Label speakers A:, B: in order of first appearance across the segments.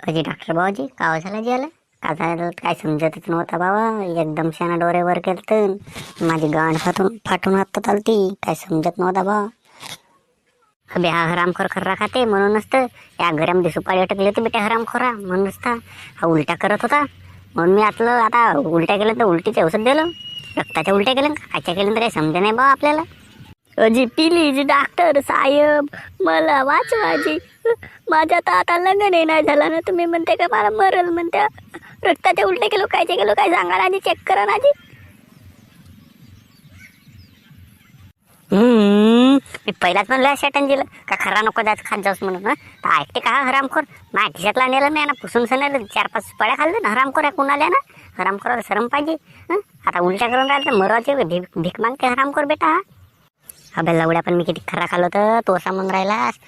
A: अजी डॉक्टर भाऊजी काय झालं जी आलं का झालं काय समजतच नव्हता बाबा. एकदम शाना डोऱ्यावर केलं माझी गांड फाटून हातात आलती. काय समजत नव्हता बा. अबे हा हरामखोर खर्रा खाते म्हणूनच तर या घरामध्ये सुपारी अटकली होती बेटा हरामखोरा. म्हणूनच तर हा उलट्या करत होता. म्हणून मी आतलं आता उलट्या केलं तर उलटीचे औषध दिलं. रक्ताच्या उलट्या केलं कायच्या केलं तर काही समजे नाही बा आपल्याला. अजी प्लीज डॉक्टर साहेब मला वाचवाजी. माझ्या तर आता लग्न नाही झाला ना. तुम्ही म्हणते का मला मरल म्हणत्या. रक्ताच्या उलटे केलो कायचे केलो काय सांगा ना आजी. चेक करा ना आजी. मी पहिलाच म्हणलं शेटंजीला का खरा नको जायचं खात जाऊस म्हणून. तर ऐकते का हरामखोर. माझ्या खिशातला नेलं नाही ना पुसून सनेलं 4-5 पड्या खाल्लं ना हरामखोर आहे कुणाल्या ना. हरामखोराला शरम पाहिजे. आता उलट्या करून राहिलं तर मरवाचे भीक मागते हरामखोर बेटा. अबे लवड्या पण मी किती खरा खाल्लो तर तू असा म्हणून राहिलास.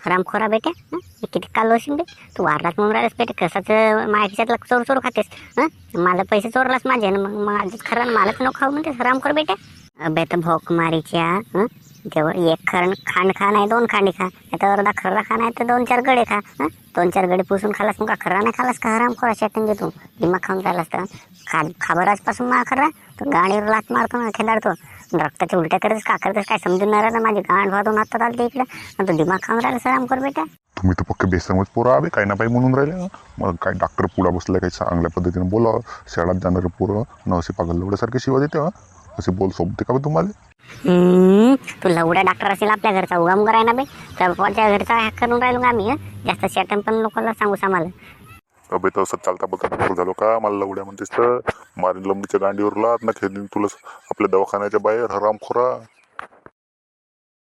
A: हरामखोरा बेटा मी किती खाल्लो असेल बे. तू वारलाच म्हणून राहिलास बेटे. कसाच माझ्या खिशातला चोर खातेस. मला पैसे चोरलास माझे ना मग माझंच खरं मलाच नको खाऊ म्हणते हरामखोर बेटा. अबे तर भोक मारीच्या जेव्हा एक खांड खा नाही 2 खांडी खा. आता अर्धा खर्रा खा नाही तर 2-4 गडे खा. 2-4 गडे पुसून खालास मग का खर्रा नाही खालास का हरामखोरा शेटंजी तू. दिमाग खाऊन राहिलास तर खाबर आजपासून मला खर्रा तो गाडीवर लात मारतो ना खेदाडतो. रक्ताच्या उलट्या करतेस का करतेस काय समजून नाही राहिलं. माझी गांड वाहून हातात आलते इकडे आणि तो दिमाग खाऊन राहिला हरामखोर बेटा.
B: तुम्ही तर पक्के बेसमच पोरं आवे काही ना काही म्हणून राहिले. मग काय डॉक्टर पुढा बसलाय काही चांगल्या पद्धतीने बोला. शाळेत जाणारे पोरं न असे पागल लवड्यासारखे शिवा देते. असे बोल सोबते का बे तुम्हाला.
A: तू लवड्या डॉक्टर असेल आपल्या घरचा उगाम कराय ना बे. त्या घरचा हॅक करून राहिलो का आम्ही. जास्त शेटन पण लोकांना सांगू आम्हाला.
B: अबे तसं चालता बोलता झालो का मला लवड्या म्हणतेस तर मारीन लंबीच्या गांडीवर लात ना खेळून तुला आपल्या दवाखान्याच्या बाहेर हरामखोरा.